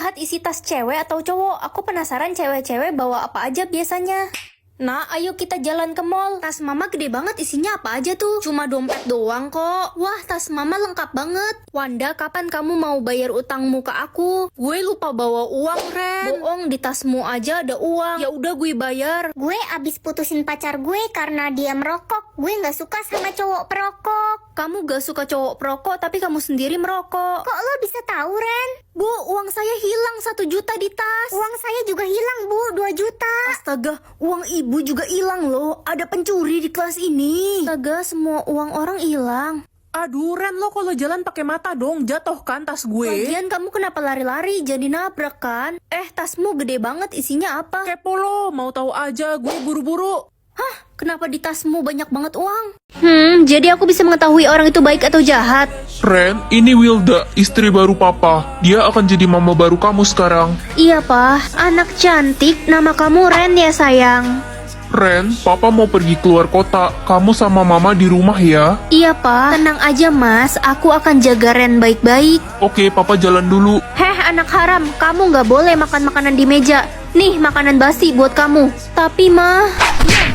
lihat isi tas cewek atau cowok. Aku penasaran cewek-cewek bawa apa aja biasanya. Nah, ayo kita jalan ke mall. Tas mama gede banget, isinya apa aja tuh? Cuma dompet doang kok. Wah, tas mama lengkap banget. Wanda, kapan kamu mau bayar utangmu ke aku? Gue lupa bawa uang, Ren. Bohong, di tasmu aja ada uang. Ya udah gue bayar. Gue abis putusin pacar gue karena dia merokok. Gue gak suka sama cowok perokok. Kamu gak suka cowok perokok, tapi kamu sendiri merokok. Kok lo bisa tahu, Ren? Bu, uang saya hilang 1 juta di tas. Uang saya juga hilang, Bu, 2 juta. Astaga, uang ibu juga hilang loh. Ada pencuri di kelas ini. Astaga, semua uang orang hilang. Aduh, Ren, lo kalau jalan pakai mata dong, jatuh kan tas gue. Lagian kamu kenapa lari-lari? Jadi nabrak kan? Tasmu gede banget, isinya apa? Kepo lo, mau tahu aja, gue buru-buru. Hah? Kenapa di tasmu banyak banget uang? Jadi aku bisa mengetahui orang itu baik atau jahat. Ren, ini Wilda, istri baru papa. Dia akan jadi mama baru kamu sekarang. Iya, Pak. Anak cantik, nama kamu Ren ya, sayang. Ren, papa mau pergi keluar kota. Kamu sama mama di rumah ya. Iya, Pak. Tenang aja, Mas. Aku akan jaga Ren baik-baik. Oke, papa jalan dulu. Anak haram, kamu nggak boleh makan makanan di meja. Nih, makanan basi buat kamu. Tapi, Ma,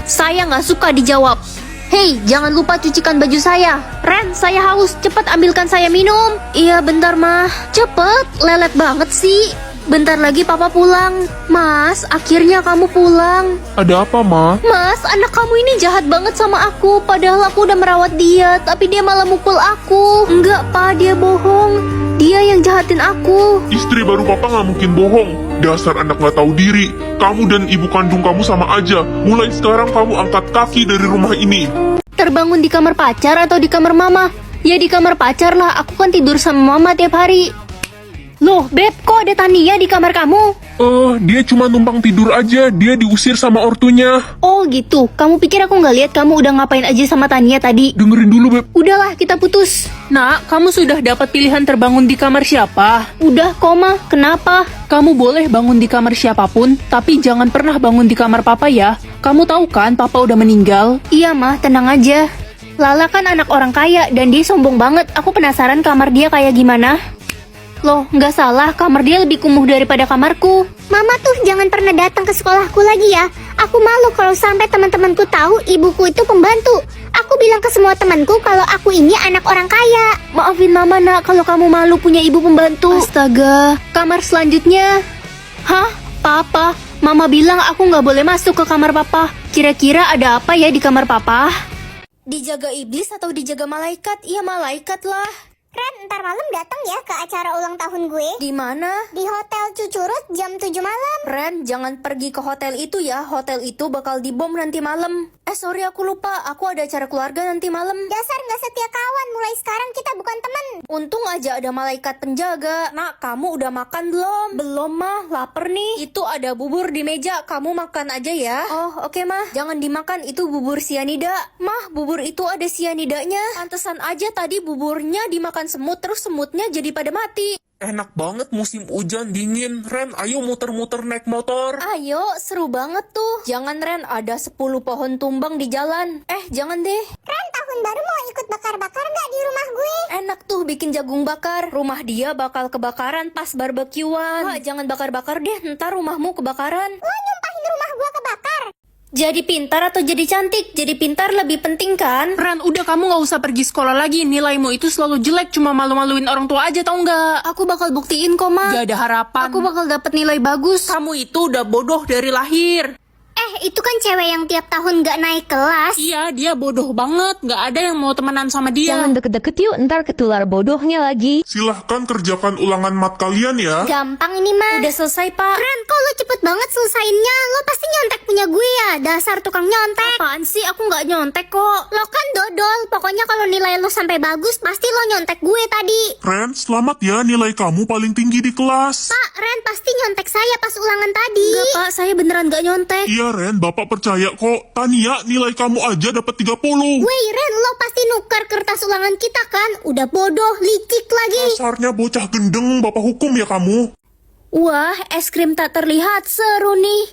saya nggak suka dijawab. Hei, jangan lupa cucikan baju saya. Ren, saya haus. Cepat ambilkan saya minum. Iya, bentar, Ma. Cepet, lelet banget sih. Bentar lagi papa pulang. Mas, akhirnya kamu pulang. Ada apa, Ma? Mas, anak kamu ini jahat banget sama aku. Padahal aku udah merawat dia, tapi dia malah mukul aku. Enggak, Pak, dia bohong. Dia yang jahatin aku. Istri baru papa nggak mungkin bohong. Dasar anak nggak tahu diri. Kamu dan ibu kandung kamu sama aja. Mulai sekarang kamu angkat kaki dari rumah ini. Terbangun di kamar pacar atau di kamar mama? Ya di kamar pacar lah, aku kan tidur sama mama tiap hari. Loh, Beb, kok ada Tania di kamar kamu? Dia cuma numpang tidur aja. Dia diusir sama ortunya. Oh gitu, kamu pikir aku nggak lihat kamu udah ngapain aja sama Tania tadi? Dengerin dulu, Beb. Udahlah, kita putus. Nak, kamu sudah dapat pilihan terbangun di kamar siapa? Udah, Koma, kenapa? Kamu boleh bangun di kamar siapapun, tapi jangan pernah bangun di kamar papa ya. Kamu tahu kan papa udah meninggal? Iya, Mah, tenang aja. Lala kan anak orang kaya dan dia sombong banget. Aku penasaran kamar dia kayak gimana. Loh, nggak salah, kamar dia lebih kumuh daripada kamarku. Mama tuh jangan pernah datang ke sekolahku lagi ya. Aku malu kalau sampai teman-temanku tahu ibuku itu pembantu. Aku bilang ke semua temanku kalau aku ini anak orang kaya. Maafin Mama, Nak, kalau kamu malu punya ibu pembantu. Astaga, kamar selanjutnya. Hah? Papa? Mama bilang aku nggak boleh masuk ke kamar Papa. Kira-kira ada apa ya di kamar Papa? Dijaga iblis atau dijaga malaikat? Iya, malaikat lah. Ren, ntar malam datang ya ke acara ulang tahun gue. Di mana? Di Hotel Cucurut jam 7 malam. Ren, jangan pergi ke hotel itu ya. Hotel itu bakal dibom nanti malam. Sorry, aku lupa. Aku ada acara keluarga nanti malam. Dasar nggak setia kawan, mulai sekarang kita bukan teman. Untung aja ada malaikat penjaga. Nak, kamu udah makan belum? Belum, Mah. Lapar nih. Itu ada bubur di meja. Kamu makan aja ya. Oh, oke, Mah. Jangan dimakan. Itu bubur sianida. Mah, bubur itu ada sianidanya. Pantesan aja tadi buburnya dimakan semut, terus semutnya jadi pada mati. Enak banget musim hujan dingin. Ren, ayo muter-muter naik motor. Ayo, seru banget tuh. Jangan, Ren, ada 10 pohon tumbang di jalan. Jangan deh. Ren, tahun baru mau ikut bakar-bakar nggak di rumah gue? Enak tuh bikin jagung bakar. Rumah dia bakal kebakaran pas barbekyuan. Wah, jangan bakar-bakar deh, ntar rumahmu kebakaran. Lo nyumpahin rumah gue kebakar. Jadi pintar atau jadi cantik? Jadi pintar lebih penting kan? Ren, udah kamu nggak usah pergi sekolah lagi. Nilaimu itu selalu jelek, cuma malu-maluin orang tua aja, tau nggak? Aku bakal buktiin kok, Ma. Gak ada harapan. Aku bakal dapet nilai bagus. Kamu itu udah bodoh dari lahir. Itu kan cewek yang tiap tahun nggak naik kelas. Iya, dia bodoh banget. Gak ada yang mau temenan sama dia. Jangan deket-deket yuk, ntar ketular bodohnya lagi. Silahkan kerjakan ulangan mat kalian ya. Gampang ini mah. Udah selesai, Pak. Ren, kok lo cepet banget selesainya? Lo pasti nyontek punya gue ya, dasar tukang nyontek. Apaan sih? Aku nggak nyontek kok. Lo kan dodol, pokoknya kalau nilai lo sampai bagus, pasti lo nyontek gue tadi. Ren, selamat ya, nilai kamu paling tinggi di kelas. Pak, Ren pasti nyontek saya pas ulangan tadi. Enggak, Pak, saya beneran nggak nyontek. Iya, Ren, bapak percaya kok. Tania, nilai kamu aja dapat 30. Wey, Ren, lo pasti nukar kertas ulangan kita kan? Udah bodoh, licik lagi. Dasarnya bocah gendeng, bapak hukum ya kamu. Wah, es krim tak terlihat seru nih.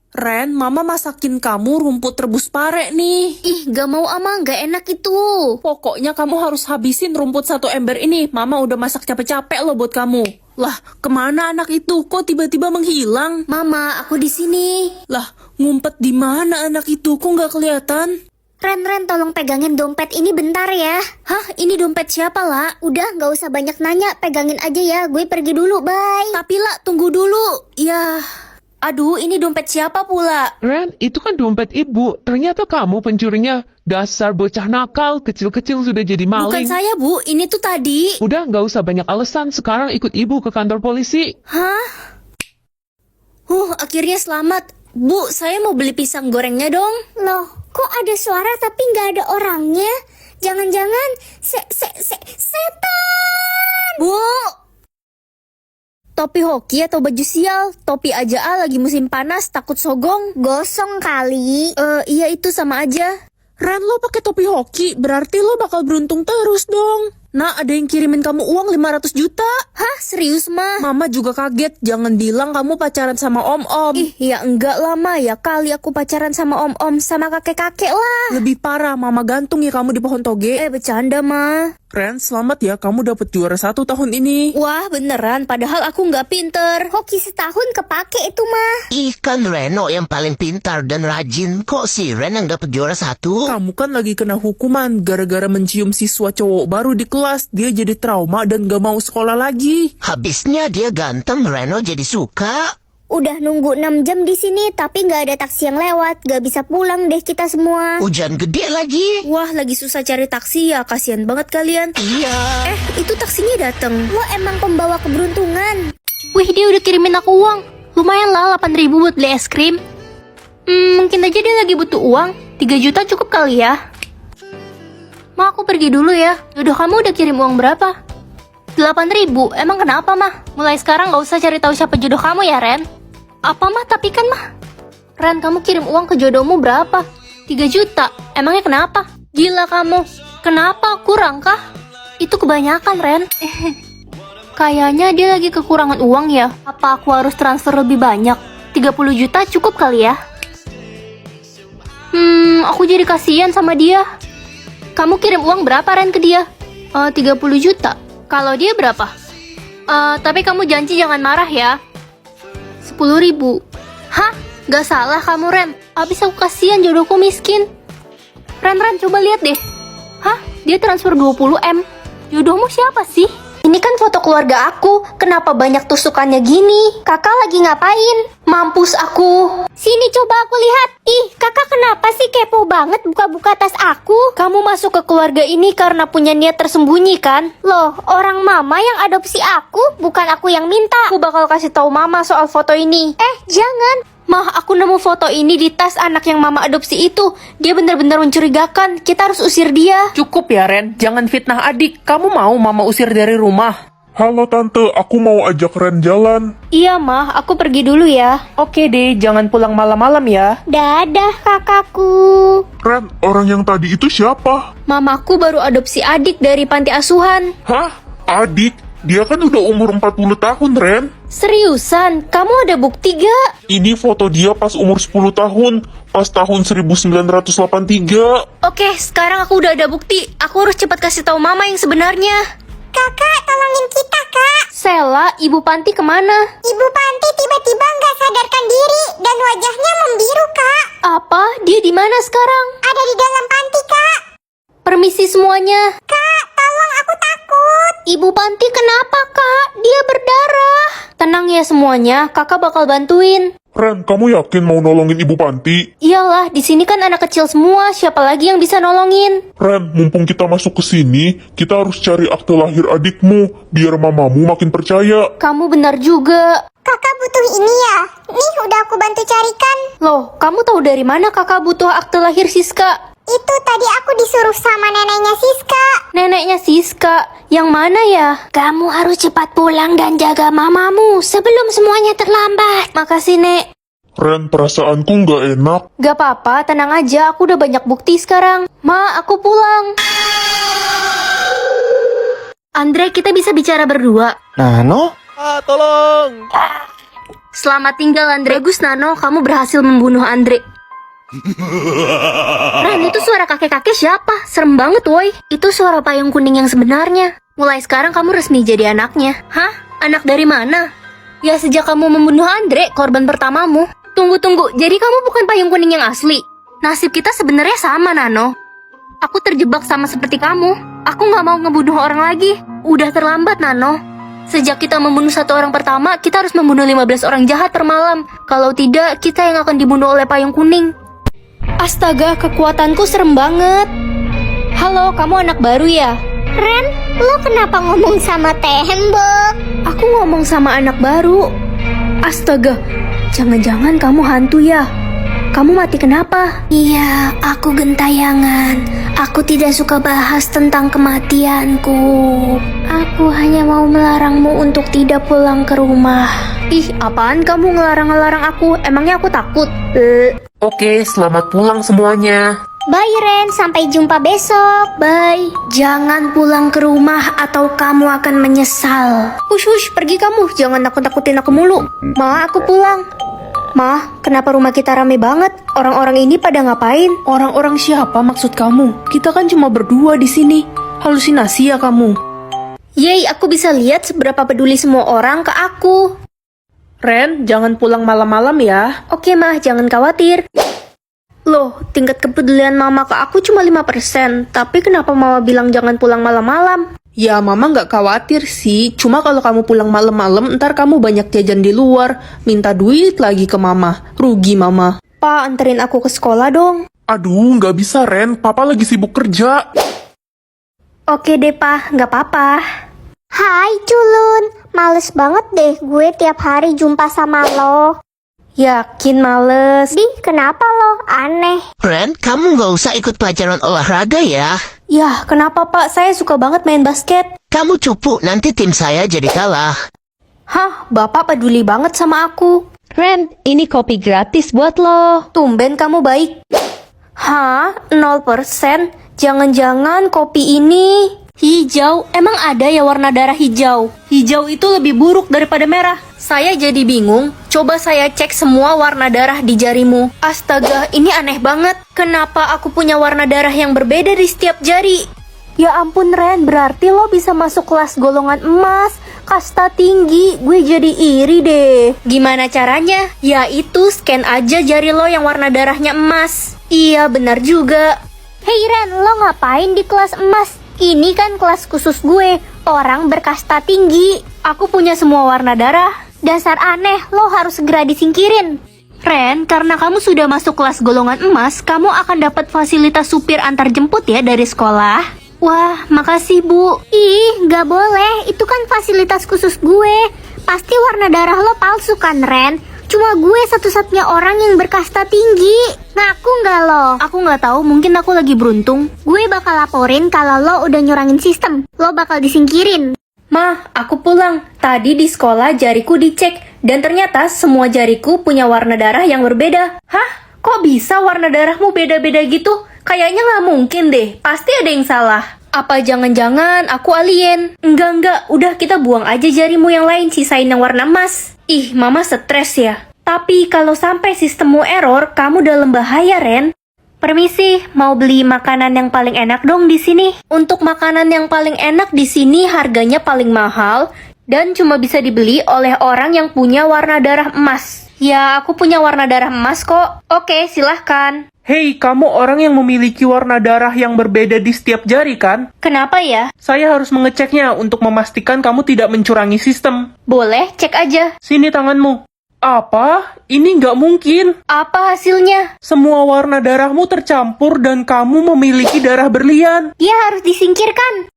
Ren, mama masakin kamu rumput rebus pare nih. Ih, gak mau ama, gak enak itu. Pokoknya kamu harus habisin rumput 1 ember ini. Mama udah masak capek-capek loh buat kamu. Lah, kemana anak itu? Kok tiba-tiba menghilang? Mama, aku di sini. Lah, ngumpet di mana anak itu? Kok nggak kelihatan? Ren, tolong pegangin dompet ini bentar ya. Hah, ini dompet siapa, La? Udah, nggak usah banyak nanya, pegangin aja ya. Gue pergi dulu, bye. Tapi La, tunggu dulu. Ya, aduh, ini dompet siapa pula? Ren, itu kan dompet ibu. Ternyata kamu pencurinya. Dasar bocah nakal, kecil-kecil sudah jadi Bukan maling. saya, Bu. Ini tuh tadi. Udah, nggak usah banyak alasan. Sekarang ikut ibu ke kantor polisi. Hah? Akhirnya selamat. Bu, saya mau beli pisang gorengnya dong. Loh, kok ada suara tapi nggak ada orangnya? Jangan-jangan setan. Bu! Topi hoki atau baju sial? Topi aja lagi musim panas, takut sogong. Gosong kali. Iya itu sama aja. Ren, lo pakai topi hoki, berarti lo bakal beruntung terus dong. Nah, ada yang kirimin kamu uang 500 juta. Hah, serius, Ma? Mama juga kaget, jangan bilang kamu pacaran sama om-om. Ih, ya enggak lah, Ma. Ya kali aku pacaran sama om-om, sama kakek-kakek lah. Lebih parah, mama gantung ya kamu di pohon toge. Bercanda, Ma. Ren, selamat ya, kamu dapet juara 1 tahun ini. Wah, beneran. Padahal aku nggak pinter. Hoki setahun kepake itu mah. Ih, kan Reno yang paling pintar dan rajin. Kok si Ren yang dapat juara 1? Kamu kan lagi kena hukuman gara-gara mencium siswa cowok baru di kelas. Dia jadi trauma dan gak mau sekolah lagi. Habisnya dia ganteng, Reno jadi suka. Udah nunggu 6 jam di sini tapi nggak ada taksi yang lewat. Gak bisa pulang deh kita semua. Hujan gede lagi. Wah, lagi susah cari taksi ya. Kasian banget kalian. Iya. Itu taksinya dateng. Lo emang pembawa keberuntungan. Wih, dia udah kirimin aku uang. Lumayan lah, 8.000 buat beli es krim. Mungkin aja dia lagi butuh uang. 3 juta cukup kali ya. Ma, aku pergi dulu ya. Jodoh kamu udah kirim uang berapa? 8.000. Emang kenapa, Mah? Mulai sekarang gak usah cari tahu siapa jodoh kamu ya, Ren. Apa, Mah? Tapi kan, Mah. Ren, kamu kirim uang ke jodohmu berapa? 3 juta. Emangnya kenapa? Gila kamu. Kenapa? Kurang kah? Itu kebanyakan, Ren. Kayaknya dia lagi kekurangan uang ya. Apa aku harus transfer lebih banyak? 30 juta cukup kali ya? Aku jadi kasihan sama dia. Kamu kirim uang berapa, Ren, ke dia? 30 juta. Kalau dia berapa? Tapi kamu janji jangan marah ya. 10.000. Hah? Gak salah kamu, Ren. Abis aku kasihan jodohku miskin. Ren, coba lihat deh. Hah? Dia transfer 20M. Jodohmu siapa sih? Ini kan foto keluarga aku. Kenapa banyak tusukannya gini? Kakak lagi ngapain? Mampus aku. Sini coba aku lihat. Ih, kakak kenapa sih kepo banget buka-buka tas aku? Kamu masuk ke keluarga ini karena punya niat tersembunyi kan? Loh, orang mama yang adopsi aku, bukan aku yang minta. Aku bakal kasih tahu mama soal foto ini. Jangan. Mah, aku nemu foto ini di tas anak yang mama adopsi itu. Dia benar-benar mencurigakan. Kita harus usir dia. Cukup ya, Ren. Jangan fitnah adik. Kamu mau mama usir dari rumah? Halo Tante, aku mau ajak Ren jalan. Iya, Mah. Aku pergi dulu ya. Oke deh, jangan pulang malam-malam ya. Dadah kakakku. Ren, orang yang tadi itu siapa? Mamaku baru adopsi adik dari panti asuhan. Hah? Adik? Dia kan udah umur 40 tahun, Ren. Seriusan? Kamu ada bukti gak? Ini foto dia pas umur 10 tahun. Pas tahun 1983. Oke, sekarang aku udah ada bukti. Aku harus cepat kasih tahu mama yang sebenarnya. Kakak, tolongin kita, Kak. Sela, ibu panti kemana? Ibu Panti tiba-tiba nggak sadarkan diri dan wajahnya membiru, Kak. Apa? Dia di mana sekarang? Ada di dalam panti, Kak. Permisi semuanya. Kak, tolong aku takut. Ibu panti kenapa, Kak? Dia berdarah. Tenang ya semuanya, kakak bakal bantuin. Ren, kamu yakin mau nolongin ibu panti? Iyalah, di sini kan anak kecil semua. Siapa lagi yang bisa nolongin? Ren, mumpung kita masuk ke sini, kita harus cari akte lahir adikmu, biar mamamu makin percaya. Kamu benar juga. Kakak butuh ini ya? Nih, udah aku bantu carikan. Loh, kamu tahu dari mana kakak butuh akte lahir Siska? Itu tadi aku disuruh sama neneknya Siska. Neneknya Siska, yang mana ya? Kamu harus cepat pulang dan jaga mamamu sebelum semuanya terlambat. Makasih, Nek. Ren, perasaanku nggak enak. Gak apa-apa, tenang aja. Aku udah banyak bukti sekarang. Ma, aku pulang. Andre, kita bisa bicara berdua. Nano? Selamat tinggal, Andre. Bagus, Nano. Kamu berhasil membunuh Andre. Ren, itu suara kakek-kakek siapa? Serem banget, woi. Itu suara payung kuning yang sebenarnya. Mulai sekarang kamu resmi jadi anaknya. Hah? Anak dari mana? Ya sejak kamu membunuh Andre, korban pertamamu. Tunggu, jadi kamu bukan payung kuning yang asli. Nasib kita sebenarnya sama, Nano. Aku terjebak sama seperti kamu. Aku gak mau ngebunuh orang lagi. Udah terlambat, Nano. Sejak kita membunuh satu orang pertama, kita harus membunuh 15 orang jahat per malam. Kalau tidak, kita yang akan dibunuh oleh payung kuning. Astaga, kekuatanku serem banget. Halo, kamu anak baru ya? Ren, lo kenapa ngomong sama tembok? Aku ngomong sama anak baru. Astaga, jangan-jangan kamu hantu ya? Kamu mati kenapa? Iya, aku gentayangan. Aku tidak suka bahas tentang kematianku. Aku hanya mau melarangmu untuk tidak pulang ke rumah. Ih, apaan kamu ngelarang-ngelarang aku? Emangnya aku takut? Oke, selamat pulang semuanya. Bye Ren, sampai jumpa besok. Bye. Jangan pulang ke rumah atau kamu akan menyesal. Hush, pergi kamu. Jangan nakut-nakutin aku mulu. Ma, aku pulang. Ma, kenapa rumah kita rame banget? Orang-orang ini pada ngapain? Orang-orang siapa maksud kamu? Kita kan cuma berdua di sini. Halusinasi ya kamu? Yeay, aku bisa lihat seberapa peduli semua orang ke aku. Ren, jangan pulang malam-malam ya. Oke, Ma, jangan khawatir. Loh, tingkat kepedulian Mama ke aku cuma 5%. Tapi kenapa Mama bilang jangan pulang malam-malam? Ya, Mama nggak khawatir sih. Cuma kalau kamu pulang malam-malam, ntar kamu banyak jajan di luar. Minta duit lagi ke Mama. Rugi Mama. Pa, anterin aku ke sekolah dong. Aduh, nggak bisa Ren, papa lagi sibuk kerja. Oke deh, Pa, nggak apa-apa. Hai Culun, males banget deh gue tiap hari jumpa sama lo. Yakin males? Di, kenapa lo? Aneh. Ren, kamu nggak usah ikut pelajaran olahraga ya. Yah, kenapa Pak? Saya suka banget main basket. Kamu cupu, nanti tim saya jadi kalah. Hah, Bapak peduli banget sama aku. Ren, ini kopi gratis buat lo. Tumben kamu baik. Hah? 0%? Jangan-jangan kopi ini hijau? Emang ada ya warna darah hijau? Hijau itu lebih buruk daripada merah. Saya jadi bingung. Coba saya cek semua warna darah di jarimu. Astaga, ini aneh banget. Kenapa aku punya warna darah yang berbeda di setiap jari? Ya ampun Ren, berarti lo bisa masuk kelas golongan emas, kasta tinggi. Gue jadi iri deh. Gimana caranya? Ya itu, scan aja jari lo yang warna darahnya emas. Iya, benar juga. Hei Ren, lo ngapain di kelas emas? Ini kan kelas khusus gue, orang berkasta tinggi. Aku punya semua warna darah. Dasar aneh, lo harus segera disingkirin. Ren, karena kamu sudah masuk kelas golongan emas, kamu akan dapat fasilitas supir antar jemput ya dari sekolah. Wah, makasih Bu. Ih, gak boleh, itu kan fasilitas khusus gue. Pasti warna darah lo palsu kan Ren? Cuma gue satu-satunya orang yang berkasta tinggi. Ngaku nggak lo? Aku nggak tahu, mungkin aku lagi beruntung. Gue bakal laporin kalau lo udah nyurangin sistem. Lo bakal disingkirin. Mah, aku pulang. Tadi di sekolah jariku dicek, dan ternyata semua jariku punya warna darah yang berbeda. Hah? Kok bisa warna darahmu beda-beda gitu? Kayaknya nggak mungkin deh, pasti ada yang salah. Apa jangan-jangan aku alien? Enggak, udah kita buang aja jarimu yang lain, sisain yang warna emas. Ih, Mama stres ya. Tapi kalau sampai sistemmu error, kamu dalam bahaya, Ren. Permisi, mau beli makanan yang paling enak dong di sini. Untuk makanan yang paling enak di sini harganya paling mahal dan cuma bisa dibeli oleh orang yang punya warna darah emas. Ya, aku punya warna darah emas kok. Oke, silahkan. Hei, kamu orang yang memiliki warna darah yang berbeda di setiap jari kan? Kenapa ya? Saya harus mengeceknya untuk memastikan kamu tidak mencurangi sistem. Boleh, cek aja. Sini tanganmu. Apa? Ini nggak mungkin. Apa hasilnya? Semua warna darahmu tercampur dan kamu memiliki darah berlian. Dia harus disingkirkan.